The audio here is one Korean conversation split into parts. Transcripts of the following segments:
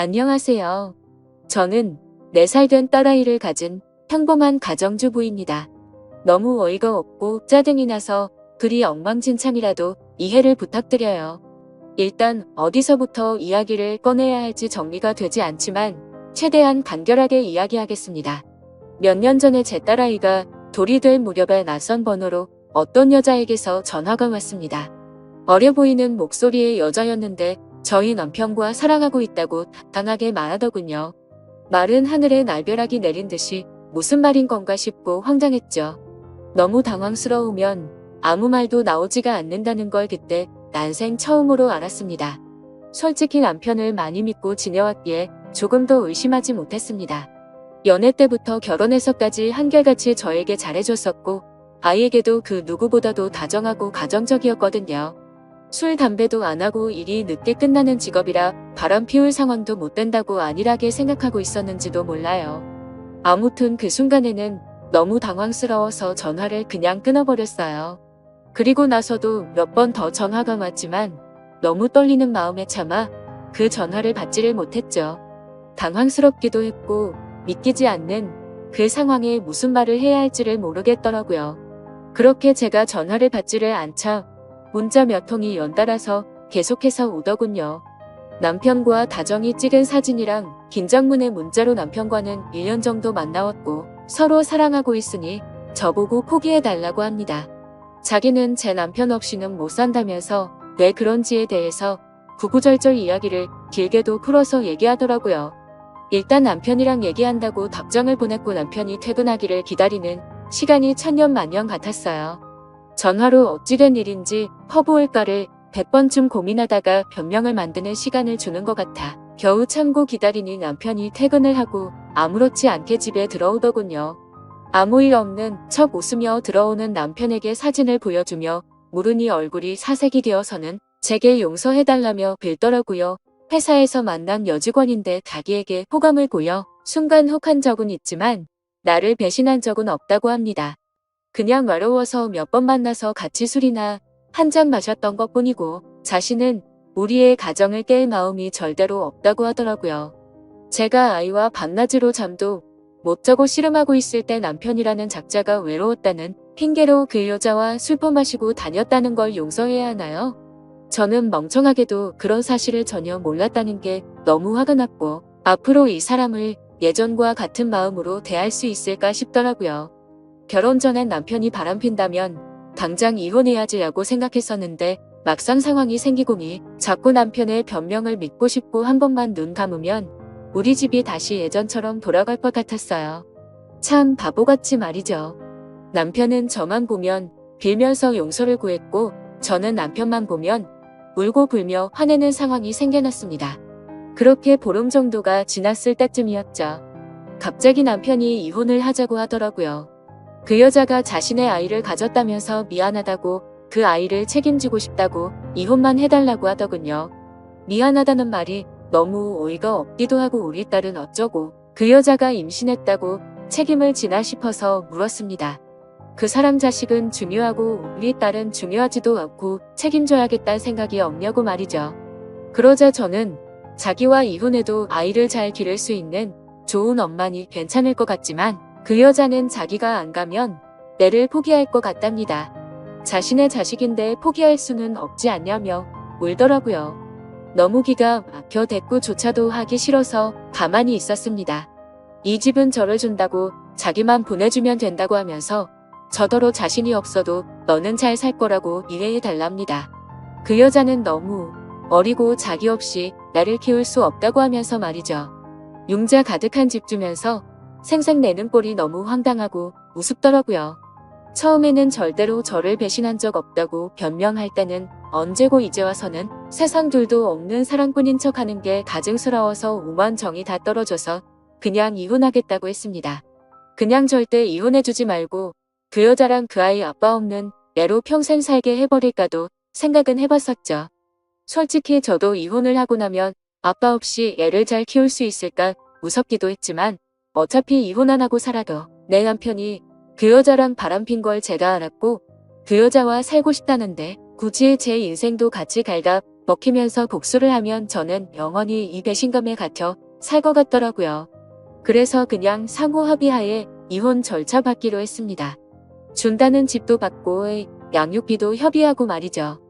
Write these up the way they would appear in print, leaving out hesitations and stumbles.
안녕하세요. 저는 4살 된 딸아이를 가진 평범한 가정주부입니다. 너무 어이가 없고 짜증이 나서 글이 엉망진창이라도 이해를 부탁드려요. 일단 어디서부터 이야기를 꺼내야 할지 정리가 되지 않지만 최대한 간결하게 이야기하겠습니다. 몇 년 전에 제 딸아이가 돌이 될 무렵에 낯선 번호로 어떤 여자에게서 전화가 왔습니다. 어려 보이는 목소리의 여자였는데 저희 남편과 사랑하고 있다고 당당하게 말하더군요. 말은 하늘에 날벼락이 내린 듯이 무슨 말인 건가 싶고 황당했죠. 너무 당황스러우면 아무 말도 나오지가 않는다는 걸 그때 난생 처음으로 알았습니다. 솔직히 남편을 많이 믿고 지내왔기에 조금 더 의심하지 못했습니다. 연애 때부터 결혼해서까지 한결같이 저에게 잘해줬었고 아이에게도 그 누구보다도 다정하고 가정적이었거든요. 술, 담배도 안 하고 일이 늦게 끝나는 직업이라 바람 피울 상황도 못 된다고 안일하게 생각하고 있었는지도 몰라요. 아무튼 그 순간에는 너무 당황스러워서 전화를 그냥 끊어버렸어요. 그리고 나서도 몇 번 더 전화가 왔지만 너무 떨리는 마음에 참아 그 전화를 받지를 못했죠. 당황스럽기도 했고 믿기지 않는 그 상황에 무슨 말을 해야 할지를 모르겠더라고요. 그렇게 제가 전화를 받지를 않자 문자 몇 통이 연달아서 계속해서 오더군요. 남편과 다정히 찍은 사진이랑 긴장문의 문자로 남편과는 1년 정도 만나왔고 서로 사랑하고 있으니 저보고 포기해달라고 합니다. 자기는 제 남편 없이는 못 산다면서 왜 그런지에 대해서 구구절절 이야기를 길게도 풀어서 얘기하더라고요. 일단 남편이랑 얘기한다고 답장을 보냈고 남편이 퇴근하기를 기다리는 시간이 천년만년 같았어요. 전화로 어찌 된 일인지 퍼부을까를 100번쯤 고민하다가 변명을 만드는 시간을 주는 것 같아 겨우 참고 기다리니 남편이 퇴근을 하고 아무렇지 않게 집에 들어오더군요. 아무 일 없는 척 웃으며 들어오는 남편에게 사진을 보여주며 무르니 얼굴이 사색이 되어서는 제게 용서해달라며 빌더라고요. 회사에서 만난 여직원인데 자기에게 호감을 보여 순간 혹한 적은 있지만 나를 배신한 적은 없다고 합니다. 그냥 외로워서 몇 번 만나서 같이 술이나 한 잔 마셨던 것뿐이고 자신은 우리의 가정을 깰 마음이 절대로 없다고 하더라고요. 제가 아이와 밤낮으로 잠도 못 자고 씨름하고 있을 때 남편이라는 작자가 외로웠다는 핑계로 그 여자와 술 퍼마시고 다녔다는 걸 용서해야 하나요? 저는 멍청하게도 그런 사실을 전혀 몰랐다는 게 너무 화가 났고 앞으로 이 사람을 예전과 같은 마음으로 대할 수 있을까 싶더라고요. 결혼 전엔 남편이 바람핀다면 당장 이혼해야지라고 생각했었는데 막상 상황이 생기고니 자꾸 남편의 변명을 믿고 싶고 한 번만 눈 감으면 우리 집이 다시 예전처럼 돌아갈 것 같았어요. 참 바보같이 말이죠. 남편은 저만 보면 빌면서 용서를 구했고 저는 남편만 보면 울고 불며 화내는 상황이 생겨났습니다. 그렇게 보름 정도가 지났을 때쯤이었죠. 갑자기 남편이 이혼을 하자고 하더라고요. 그 여자가 자신의 아이를 가졌다면서 미안하다고 그 아이를 책임지고 싶다고 이혼만 해달라고 하더군요. 미안하다는 말이 너무 어이가 없기도 하고 우리 딸은 어쩌고 그 여자가 임신했다고 책임을 지나 싶어서 물었습니다. 그 사람 자식은 중요하고 우리 딸은 중요하지도 않고 책임져야겠다는 생각이 없냐고 말이죠. 그러자 저는 자기와 이혼해도 아이를 잘 기를 수 있는 좋은 엄마니 괜찮을 것 같지만 그 여자는 자기가 안 가면 애를 포기할 것 같답니다. 자신의 자식인데 포기할 수는 없지 않냐며 울더라고요. 너무 기가 막혀 대꾸조차도 하기 싫어서 가만히 있었습니다. 이 집은 저를 준다고 자기만 보내주면 된다고 하면서 저더러 자신이 없어도 너는 잘 살 거라고 이해해달랍니다. 그 여자는 너무 어리고 자기 없이 나를 키울 수 없다고 하면서 말이죠. 융자 가득한 집 주면서 생색내는 꼴이 너무 황당하고 우습더라고요. 처음에는 절대로 저를 배신한 적 없다고 변명할 때는 언제고 이제 와서는 세상 둘도 없는 사랑꾼인 척하는 게 가증스러워서 오만 정이 다 떨어져서 그냥 이혼하겠다고 했습니다. 그냥 절대 이혼해주지 말고 그 여자랑 그 아이 아빠 없는 애로 평생 살게 해버릴까도 생각은 해봤었죠. 솔직히 저도 이혼을 하고 나면 아빠 없이 애를 잘 키울 수 있을까 무섭기도 했지만 어차피 이혼 안 하고 살아도 내 남편이 그 여자랑 바람핀 걸 제가 알았고 그 여자와 살고 싶다는데 굳이 제 인생도 같이 갈까 먹히면서 복수를 하면 저는 영원히 이 배신감에 갇혀 살 것 같더라고요. 그래서 그냥 상호 합의하에 이혼 절차 받기로 했습니다. 준다는 집도 받고 양육비도 협의하고 말이죠.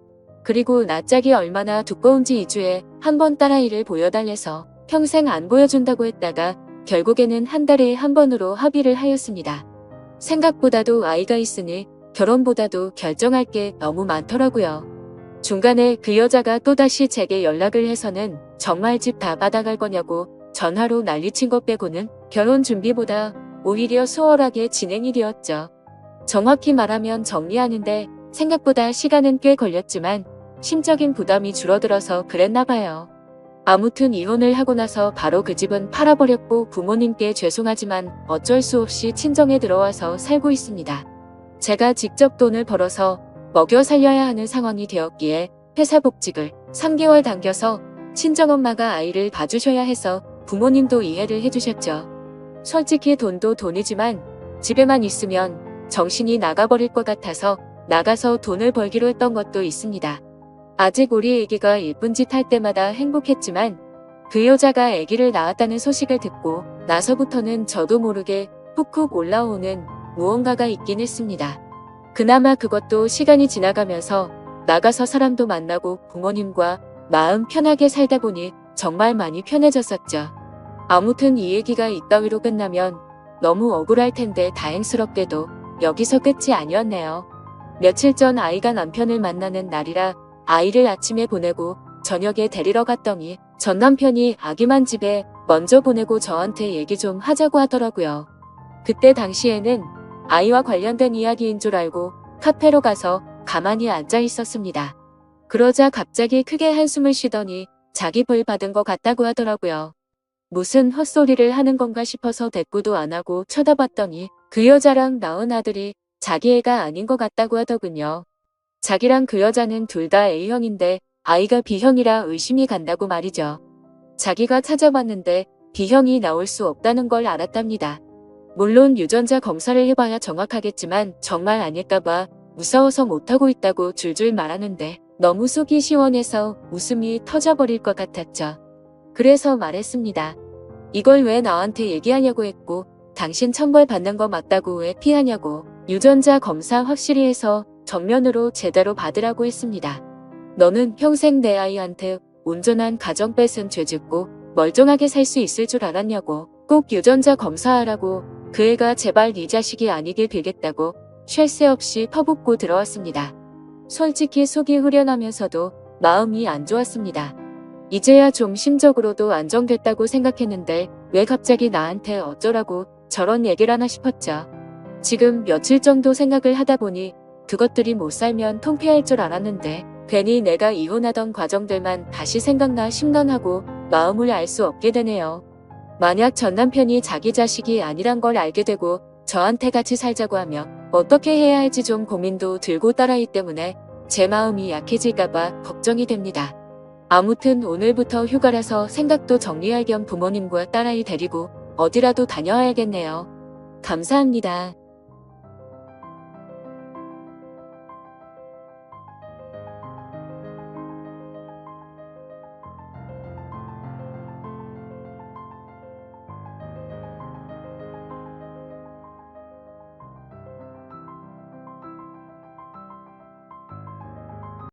그리고 나 짝이 얼마나 두꺼운지 2주에 한 번 딸아이를 보여달래서 평생 안 보여준다고 했다가 결국에는 한 달에 한 번으로 합의를 하였습니다. 생각보다도 아이가 있으니 결혼보다도 결정할 게 너무 많더라고요. 중간에 그 여자가 또다시 제게 연락을 해서는 정말 집 다 받아갈 거냐고 전화로 난리친 것 빼고는 결혼 준비보다 오히려 수월하게 진행이 되었죠. 정확히 말하면 정리하는데 생각보다 시간은 꽤 걸렸지만 심적인 부담이 줄어들어서 그랬나 봐요. 아무튼 이혼을 하고 나서 바로 그 집은 팔아버렸고 부모님께 죄송하지만 어쩔 수 없이 친정에 들어와서 살고 있습니다. 제가 직접 돈을 벌어서 먹여 살려야 하는 상황이 되었기에 회사 복직을 3개월 당겨서 친정엄마가 아이를 봐주셔야 해서 부모님도 이해를 해주셨죠. 솔직히 돈도 돈이지만 집에만 있으면 정신이 나가버릴 것 같아서 나가서 돈을 벌기로 했던 것도 있습니다. 아직 우리 애기가 예쁜 짓 할 때마다 행복했지만 그 여자가 애기를 낳았다는 소식을 듣고 나서부터는 저도 모르게 훅훅 올라오는 무언가가 있긴 했습니다. 그나마 그것도 시간이 지나가면서 나가서 사람도 만나고 부모님과 마음 편하게 살다 보니 정말 많이 편해졌었죠. 아무튼 이 얘기가 이따위로 끝나면 너무 억울할 텐데 다행스럽게도 여기서 끝이 아니었네요. 며칠 전 아이가 남편을 만나는 날이라 아이를 아침에 보내고 저녁에 데리러 갔더니 전 남편이 아기만 집에 먼저 보내고 저한테 얘기 좀 하자고 하더라고요. 그때 당시에는 아이와 관련된 이야기인 줄 알고 카페로 가서 가만히 앉아 있었습니다. 그러자 갑자기 크게 한숨을 쉬더니 자기 벌 받은 것 같다고 하더라고요. 무슨 헛소리를 하는 건가 싶어서 대꾸도 안 하고 쳐다봤더니 그 여자랑 낳은 아들이 자기 애가 아닌 것 같다고 하더군요. 자기랑 그 여자는 둘 다 A형인데 아이가 B형이라 의심이 간다고 말이죠. 자기가 찾아봤는데 B형이 나올 수 없다는 걸 알았답니다. 물론 유전자 검사를 해봐야 정확하겠지만 정말 아닐까봐 무서워서 못하고 있다고 줄줄 말하는데 너무 속이 시원해서 웃음이 터져버릴 것 같았죠. 그래서 말했습니다. 이걸 왜 나한테 얘기하냐고 했고 당신 천벌 받는 거 맞다고 왜 피하냐고 유전자 검사 확실히 해서 정면으로 제대로 받으라고 했습니다. 너는 평생 내 아이한테 온전한 가정 뺏은 죄 짓고 멀쩡하게 살 수 있을 줄 알았냐고 꼭 유전자 검사하라고 그 애가 제발 네 자식이 아니길 빌겠다고 쉴 새 없이 퍼붓고 들어왔습니다. 솔직히 속이 후련하면서도 마음이 안 좋았습니다. 이제야 좀 심적으로도 안정됐다고 생각했는데 왜 갑자기 나한테 어쩌라고 저런 얘기를 하나 싶었죠. 지금 며칠 정도 생각을 하다 보니 그것들이 못 살면 통쾌할 줄 알았는데 괜히 내가 이혼하던 과정들만 다시 생각나 심란하고 마음을 알 수 없게 되네요. 만약 전 남편이 자기 자식이 아니란 걸 알게 되고 저한테 같이 살자고 하면 어떻게 해야 할지 좀 고민도 들고 딸아이 때문에 제 마음이 약해질까봐 걱정이 됩니다. 아무튼 오늘부터 휴가라서 생각도 정리할 겸 부모님과 딸아이 데리고 어디라도 다녀와야겠네요. 감사합니다.